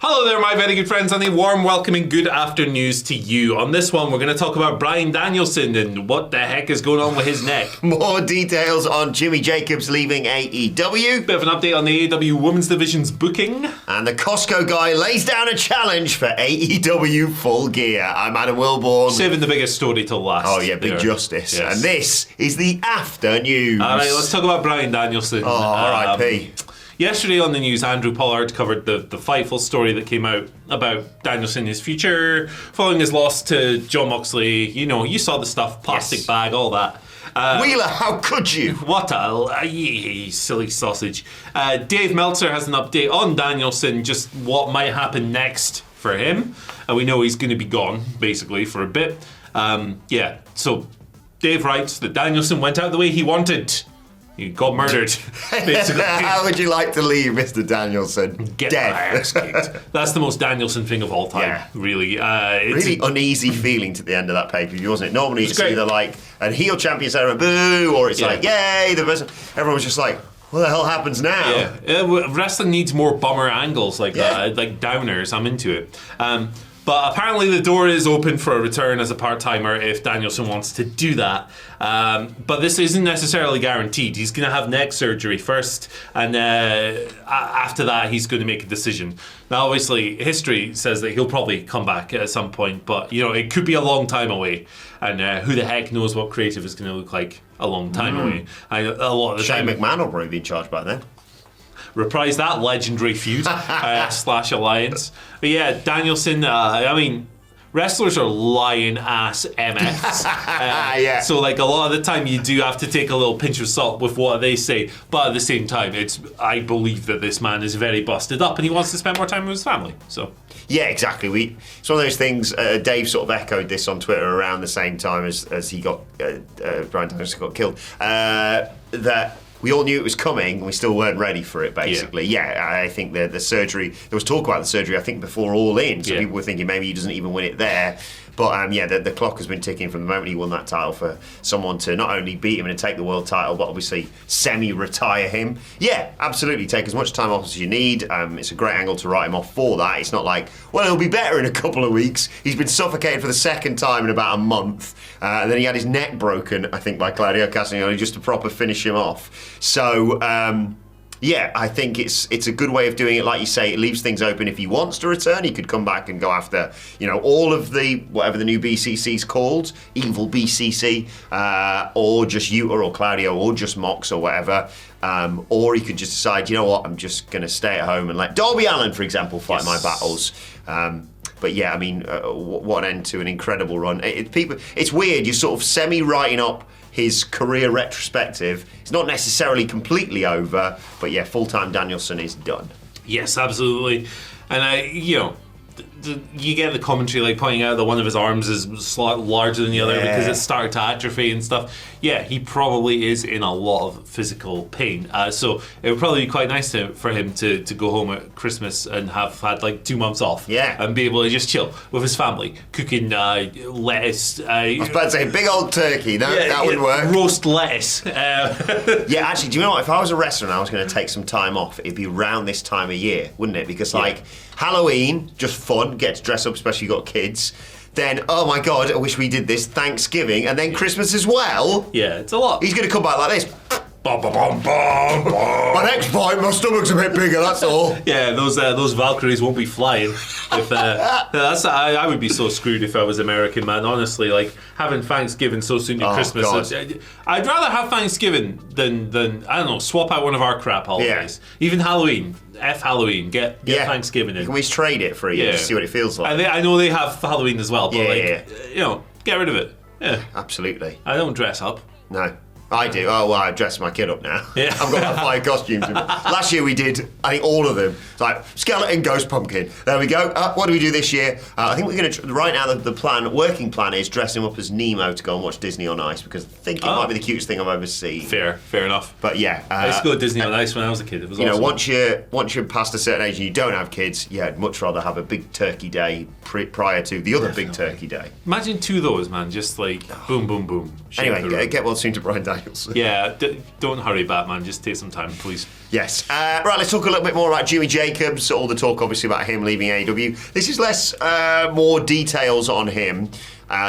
Hello there, my very good friends, and a warm welcoming good afternoons to you. On this one, we're going to talk about Bryan Danielson and what the heck is going on with his neck. More details on Jimmy Jacobs leaving AEW. Bit of an update on the AEW Women's Division's booking. And the Costco guy lays down a challenge for AEW Full Gear. I'm Adam Wilborn. Saving the biggest story till last. Oh yeah, big justice. Yes. And this is the after news. All right, let's talk about Bryan Danielson. Oh, R.I.P. Yesterday on the news, Andrew Pollard covered the Fightful story that came out about Danielson, his future, following his loss to Jon Moxley. You know, you saw the stuff, plastic bag, all that. Wheeler, how could you? What a silly sausage. Dave Meltzer has an update on Danielson, just what might happen next for him. And we know he's going to be gone, basically, for a bit. So Dave writes that Danielson went out the way he wanted. He got murdered, basically. How would you like to leave, Mr. Danielson? Get dead. my ass kicked. That's the most Danielson thing of all time, really. It's really uneasy feeling to the end of that pay-per-view, wasn't it? Normally it's great. either like a heel champion saying boo, or it's like, yay, the person. Everyone was just like, what the hell happens now? Yeah, wrestling needs more bummer angles like that, like downers. I'm into it. But apparently the door is open for a return as a part-timer if Danielson wants to do that. But this isn't necessarily guaranteed. He's going to have neck surgery first, and after that he's going to make a decision. Now obviously history says that he'll probably come back at some point, but you know it could be a long time away. And who the heck knows what creative is going to look like a long time away. A lot of the Shane time McMahon will probably be in charge by then. Reprise that legendary feud / alliance. But yeah, Danielson, wrestlers are lying ass MFs. So like a lot of the time you do have to take a little pinch of salt with what they say. But at the same time, I believe that this man is very busted up and he wants to spend more time with his family. So yeah, exactly. It's one of those things. Dave sort of echoed this on Twitter around the same time as he got Bryan Danielson got killed. That we all knew it was coming, and we still weren't ready for it. Basically, I think the surgery. There was talk about the surgery. I think before All In, so people were thinking maybe he doesn't even win it there. But the clock has been ticking from the moment he won that title for someone to not only beat him and take the world title, but obviously semi-retire him. Yeah, absolutely. Take as much time off as you need. It's a great angle to write him off for that. It's not like, well, he'll be better in a couple of weeks. He's been suffocated for the second time in about a month. And then he had his neck broken, I think, by Claudio Castagnoli just to proper finish him off. So I think it's a good way of doing it. Like you say, it leaves things open. If he wants to return, he could come back and go after, all of the, whatever the new BCC's called, Evil BCC, or just Yuta or Claudio or just Mox or whatever. Or he could just decide, you know what, I'm just going to stay at home and let Darby Allin, for example, fight my battles. But yeah, what an end to an incredible run. It's weird, you're sort of semi-writing up his career retrospective. It's not necessarily completely over, but yeah, full-time Danielson is done. yes, absolutely. And you get the commentary like pointing out that one of his arms is slightly larger than the other because it's started to atrophy and stuff. Yeah, he probably is in a lot of physical pain. So it would probably be quite nice for him to go home at Christmas and have had like 2 months off. Yeah. And be able to just chill with his family, cooking lettuce. I was about to say, big old turkey. That would work. Roast lettuce. Yeah, actually, do you know what? If I was a wrestler and I was going to take some time off, it'd be around this time of year, wouldn't it? Because Halloween, just fun, get to dress up, especially if you've got kids. Then, oh my God, I wish we did this, Thanksgiving, and then Christmas as well. Yeah, it's a lot. He's going to come back like this. Bum, bum, bum, bum, bum. My next fight, my stomach's a bit bigger, that's all. Yeah, those Valkyries won't be flying. If I would be so screwed if I was American, man. Honestly, like having Thanksgiving so soon to Christmas. I'd rather have Thanksgiving than I don't know, swap out one of our crap holidays. Yeah. Even Halloween. F Halloween. Get Thanksgiving in. Can we trade it for a year to see what it feels like? I know they have Halloween as well, but get rid of it. Yeah, absolutely. I don't dress up. No. I do. Oh, well, I dressed my kid up now. Yeah. I've got like 5 costumes. Last year we did, I think, all of them. It's like, skeleton, ghost, pumpkin. There we go. What do we do this year? I think we're going to, right now, the working plan is dress him up as Nemo to go and watch Disney on Ice, because I think it might be the cutest thing I've ever seen. Fair enough. But yeah. I used to go to Disney on Ice when I was a kid. It was awesome. Once you're past a certain age and you don't have kids, I'd much rather have a big turkey day prior to the other big turkey day. Imagine 2 of those, man. Just like, boom, boom, boom. Anyway, get well soon to Bryan Danielson. Danielson. Yeah, don't hurry, Batman. Just take some time, please. Yes. Right, let's talk a little bit more about Jimmy Jacobs. All the talk, obviously, about him leaving AEW. This is less, more details on him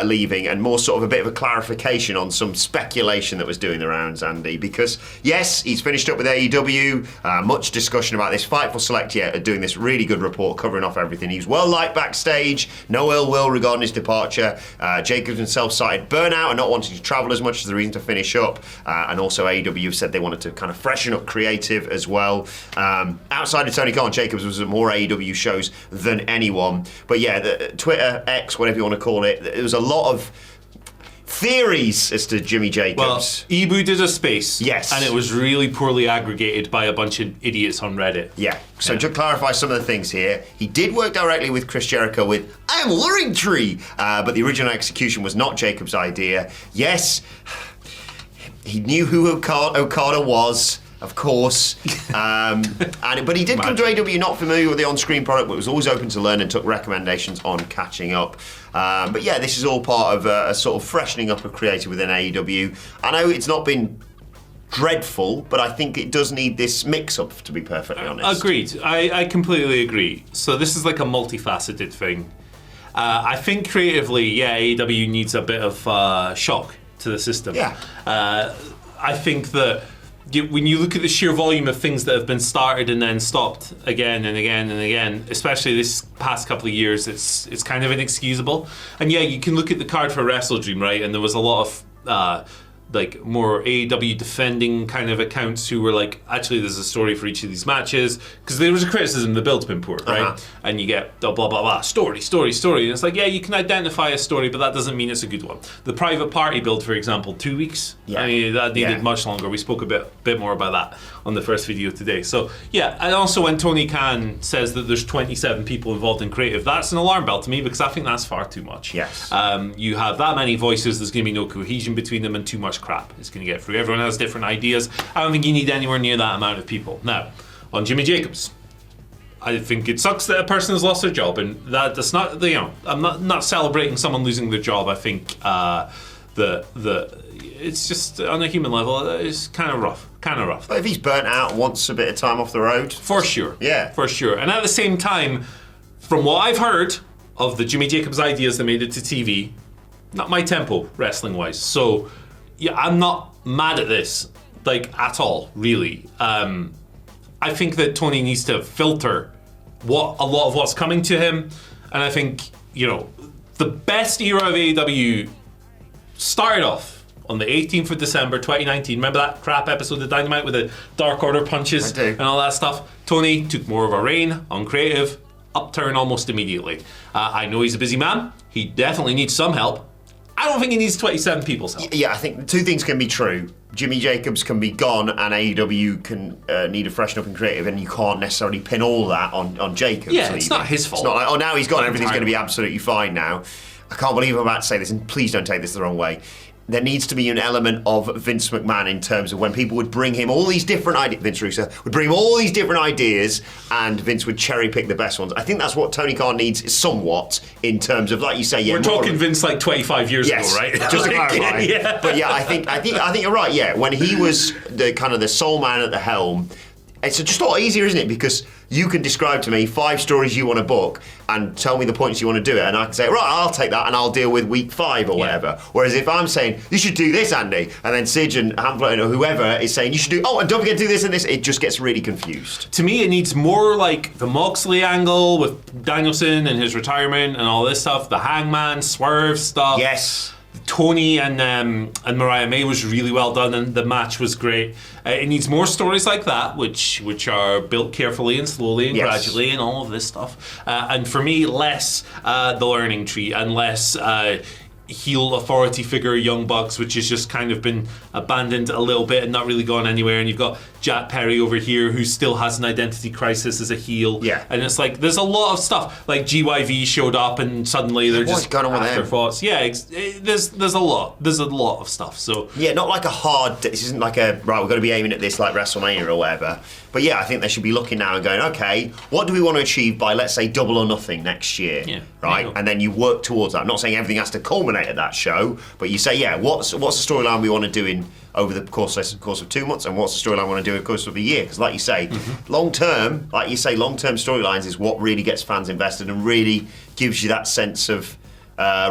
leaving and more sort of a bit of a clarification on some speculation that was doing the rounds, Andy. Because, yes, he's finished up with AEW. Much discussion about this. Fightful Select yet are doing this really good report covering off everything. He's well liked backstage. No ill will regarding his departure. Jacobs himself cited burnout and not wanting to travel as much as the reason to finish up. And also AEW have said they wanted to kind of freshen up creative as well. Outside of Tony Khan, Jacobs was at more AEW shows than anyone. But yeah, the Twitter, X, whatever you want to call it, there was a lot of theories as to Jimmy Jacobs. Well, Ibu did a space. Yes. And it was really poorly aggregated by a bunch of idiots on Reddit. Yeah. So to clarify some of the things here, he did work directly with Chris Jericho with I'm Luring Tree, but the original execution was not Jacobs' idea. Yes, he knew who Okada was. Of course, but he did come to AEW not familiar with the on-screen product, but was always open to learn and took recommendations on catching up. But yeah, this is all part of a sort of freshening up of creative within AEW. I know it's not been dreadful, but I think it does need this mix-up, to be perfectly honest. Agreed. I completely agree. So this is like a multifaceted thing. I think creatively, yeah, AEW needs a bit of shock to the system. Yeah. I think that when you look at the sheer volume of things that have been started and then stopped again and again and again, especially this past couple of years, it's kind of inexcusable. And yeah, you can look at the card for Wrestle Dream, right? And there was a lot of like more AEW defending kind of accounts who were like, actually there's a story for each of these matches, because there was a criticism the build's been poor, right? And you get blah blah blah story, and it's like, yeah, you can identify a story, but that doesn't mean it's a good one. The private party build, for example, 2 weeks. I mean, that needed much longer. We spoke a bit more about that on the first video today. So yeah, and also when Tony Khan says that there's 27 people involved in creative, that's an alarm bell to me, because I think that's far too much. Yes. You have that many voices, there's going to be no cohesion between them, and too much crap it's going to get through. Everyone has different ideas. I don't think you need anywhere near that amount of people. Now, on Jimmy Jacobs, I think it sucks that a person has lost their job, and that's not, you know, I'm not celebrating someone losing their job. I think it's just on a human level, it's kind of rough. But if he's burnt out, wants a bit of time off the road, for sure. Yeah, for sure. And at the same time, from what I've heard of the Jimmy Jacobs ideas that made it to TV, not my tempo wrestling wise. So yeah, I'm not mad at this, like, at all, really. I think that Tony needs to filter a lot of what's coming to him, and I think, you know, the best era of AEW started off on the 18th of December 2019. Remember that crap episode of Dynamite with the Dark Order punches and all that stuff? Tony took more of a reign on creative, upturn almost immediately. I know he's a busy man. He definitely needs some help. I don't think he needs 27 people's help. Yeah, I think two things can be true. Jimmy Jacobs can be gone, and AEW can need a freshen up in creative, and you can't necessarily pin all that on Jacobs. Yeah, it's not his fault. It's not like, oh, now he's gone, everything's going to be absolutely fine now. I can't believe I'm about to say this, and please don't take this the wrong way. There needs to be an element of Vince McMahon in terms of when people would bring him all these different ideas. Vince Russo would bring him all these different ideas, and Vince would cherry pick the best ones. I think that's what Tony Khan needs somewhat in terms of, like you say, yeah. We're talking Vince like 25 years ago, right? Just to clarify. Yeah. But yeah, I think you're right. Yeah, when he was the kind of the sole man at the helm, it's just a lot easier, isn't it? Because you can describe to me 5 stories you want to book and tell me the points you want to do it, and I can say, right, I'll take that and I'll deal with week 5 or whatever. Whereas if I'm saying, you should do this, Andy, and then Sige and Hamlet or whoever is saying, you should do, and don't forget to do this and this, it just gets really confused. To me, it needs more like the Moxley angle with Danielson and his retirement and all this stuff, the Hangman, Swerve stuff. Yes. Tony and Mariah May was really well done, and the match was great. It needs more stories like that, which are built carefully and slowly and gradually, and all of this stuff. And for me, less the learning tree and less heel authority figure Young Bucks, which has just kind of been abandoned a little bit and not really gone anywhere. And you've got Jack Perry over here who still has an identity crisis as a heel. Yeah. And it's like there's a lot of stuff. Like GYV showed up and suddenly they're just afterthoughts. Yeah, there's a lot. There's a lot of stuff. So yeah, not like a hard. This isn't like a right. We're going to be aiming at this like WrestleMania or whatever. But yeah, I think they should be looking now and going, okay, what do we want to achieve by, let's say, Double or Nothing next year? Yeah. Right? And then you work towards that. I'm not saying everything has to culminate at that show, but you say, yeah, what's the storyline we want to do in over the course of 2 months, and what's the storyline I want to do over the course of a year. Because like you say, long-term storylines is what really gets fans invested and really gives you that sense of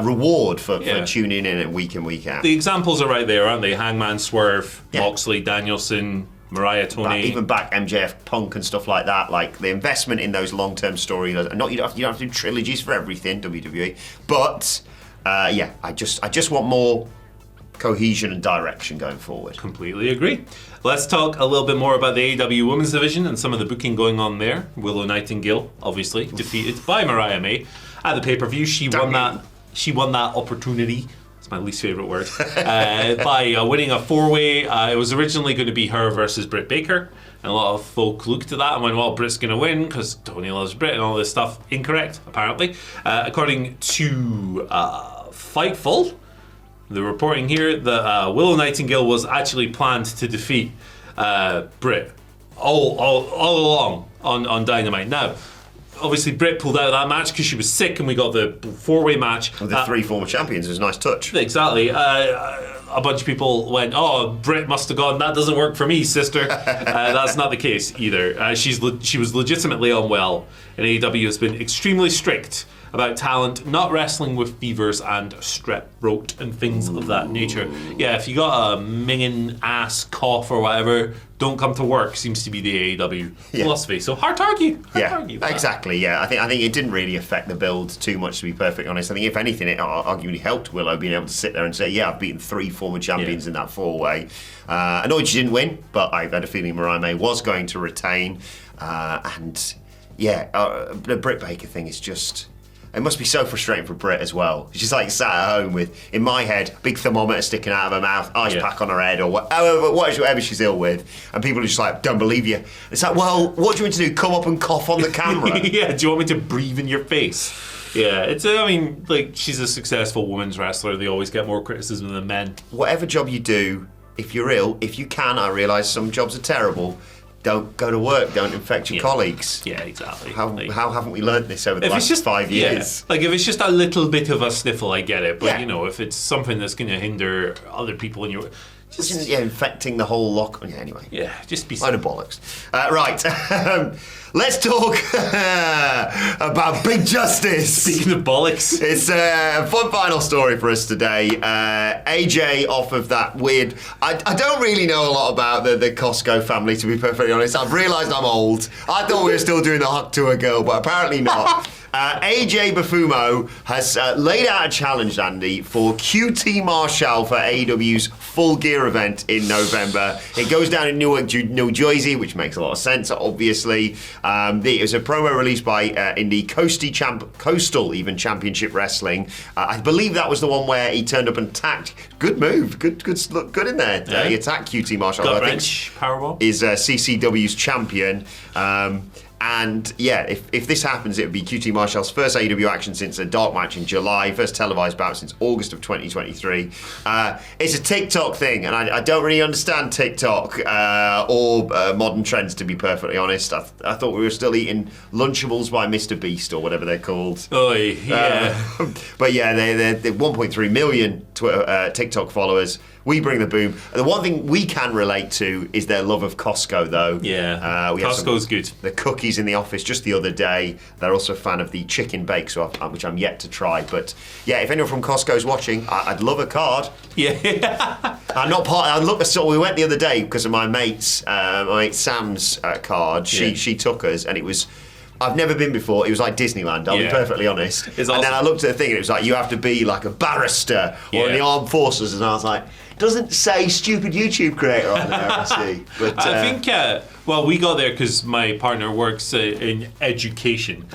reward for tuning in week in, week out. The examples are right there, aren't they? Hangman, Swerve, Moxley, Danielson, Mariah, Tony. Even back MJF, Punk and stuff like that, like the investment in those long-term storylines. And you don't have to do trilogies for everything, WWE. But I just want more cohesion and direction going forward. Completely agree. Let's talk a little bit more about the AEW Women's Division and some of the booking going on there. Willow Nightingale, obviously, defeated by Mariah May at the pay-per-view. She won that opportunity. It's my least favourite word. By winning a 4-way. It was originally going to be her versus Britt Baker. And a lot of folk looked at that and went, well, Britt's going to win because Tony loves Britt and all this stuff. Incorrect, apparently. According to Fightful, the reporting here that Willow Nightingale was actually planned to defeat Britt all along on Dynamite. Now, obviously Britt pulled out of that match because she was sick, and we got the 4-way match. With the 3 former champions, it was a nice touch. Exactly. A bunch of people went, oh, Britt must have gone, that doesn't work for me, sister. That's not the case either. She was legitimately unwell, and AEW has been extremely strict about talent not wrestling with fevers and strep throat and things of that nature. Yeah, if you got a minging ass cough or whatever, don't come to work seems to be the AEW philosophy. So hard to argue. Exactly. Yeah, I think it didn't really affect the build too much, to be perfectly honest. I think if anything, it arguably helped Willow being able to sit there and say, yeah, I've beaten 3 former champions in that 4-way. Annoyed she didn't win, but I had a feeling Mariah May was going to retain. The Britt Baker thing is just... It must be so frustrating for Britt as well. She's like sat at home with, in my head, big thermometer sticking out of her mouth, ice pack on her head, or whatever she's ill with, and people are just like, don't believe you. It's like, well, what do you want to do? Come up and cough on the camera? Yeah, do you want me to breathe in your face? Yeah, she's a successful women's wrestler. They always get more criticism than men. Whatever job you do, if you're ill, if you can, I realise some jobs are terrible, don't go to work, don't infect your colleagues. Yeah, exactly. How haven't we learned this over the last 5 years? Like, if it's just a little bit of a sniffle, I get it. But, if it's something that's going to hinder other people in your... infecting the whole lock. Yeah, anyway. Yeah, just be... Load of bollocks. Right. Let's talk about Big Justice. Speaking of bollocks. It's a fun final story for us today. AJ off of that weird... I don't really know a lot about the Costco family, to be perfectly honest. I've realised I'm old. I thought we were still doing the hug to a girl, but apparently not. AJ Bufumo has laid out a challenge, Andy, for QT Marshall for AEW's Full Gear event in November. It goes down in Newark, New Jersey, which makes a lot of sense, obviously. It was a promo released by in the Coastal Championship Wrestling. I believe that was the one where he turned up and attacked. Good move. Good look good in there. He attacked QT Marshall. Gut wrench, powerbomb. Is CCW's champion. And yeah, if this happens, it would be QT Marshall's first AEW action since a dark match in July, first televised bout since August of 2023. It's a TikTok thing, and I don't really understand TikTok or modern trends, to be perfectly honest. I thought we were still eating Lunchables by Mr. Beast or whatever they're called. Oh, yeah. But yeah, they're 1.3 million TikTok followers. We bring the boom. The one thing we can relate to is their love of Costco, though. Yeah, Costco's good. The cookies in the office just the other day. They're also a fan of the chicken bake, which I'm yet to try. But yeah, if anyone from Costco's watching, I'd love a card. Yeah. I'm not part. So we went the other day because of my mate Sam's card. She took us, and it was. I've never been before. It was like Disneyland, I'll be perfectly honest. And then I looked at the thing and it was like, you have to be like a barrister or in the armed forces. And I was like, doesn't say stupid YouTube creator on there, I see. But, I think, we got there because my partner works in education.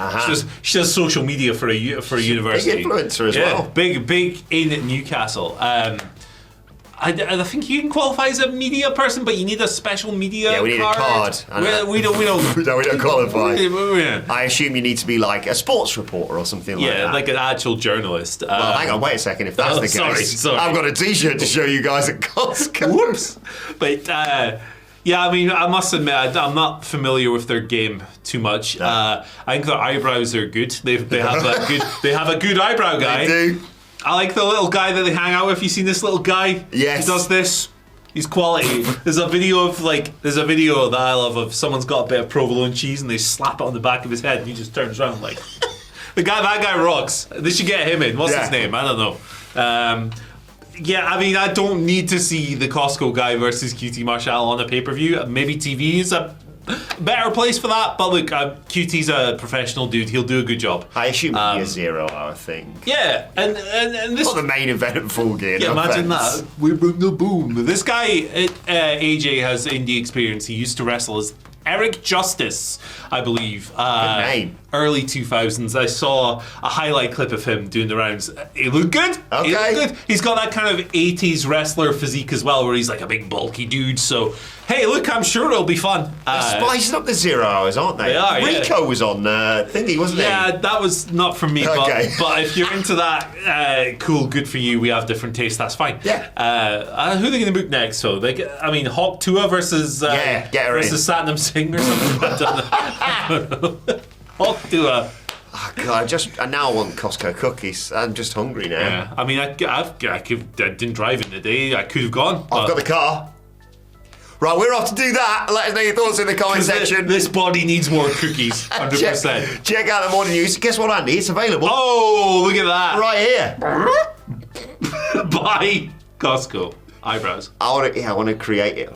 She does social media for a university. Big influencer as well. Big in Newcastle. I think you can qualify as a media person, but you need a special media card. Yeah, we need a card. We don't. No, we don't qualify. I assume you need to be like a sports reporter or something like that. Yeah, like an actual journalist. Well, hang on, wait a second. If that's the case, sorry. I've got a T-shirt to show you guys at Costco. Whoops. But yeah, I mean, I must admit, I'm not familiar with their game too much. No. I think their eyebrows are good. They have a good eyebrow guy. They do. I like the little guy that they hang out with. You seen this little guy? Yes. He does this. He's quality. There's a video that I love of someone's got a bit of provolone cheese and they slap it on the back of his head and he just turns around like that guy rocks. They should get him in. What's his name? I don't know. Yeah, I mean, I don't need to see the Costco guy versus QT Marshall on a pay-per-view. Maybe TV is a better place for that, but look, QT's a professional dude. He'll do a good job. I assume it'll be a 0-hour thing. Yeah, and this... Not the main event of Full Gear. Yeah, no imagine offense. that. We bring the boom. This guy, AJ, has indie experience. He used to wrestle as Eric Justice, I believe. Good name. Early 2000s. I saw a highlight clip of him doing the rounds. He looked good. Okay. He looked good. He's got that kind of 80s wrestler physique as well, where he's like a big bulky dude. So, hey, look, I'm sure it'll be fun. They're spicing up the 0 hours, aren't they? They are, Rico was on thingy, wasn't he? Yeah, that was not for me. Okay. But if you're into that, cool, good for you. We have different tastes. That's fine. Yeah. Who are they going to book next? So, Hawk Tua versus get her versus Satnam Singh or something. I don't know. Hawk Tua. Oh, God, I now want Costco cookies. I'm just hungry now. Yeah. I mean, I didn't drive in today. I could have gone. I've got the car. Right, we're off to do that. Let us know your thoughts in the comment section. This body needs more cookies, 100%. Check out the morning news. Guess what, Andy? It's available. Oh, look at that. Right here. Bye, Costco. Eyebrows. I want to create it.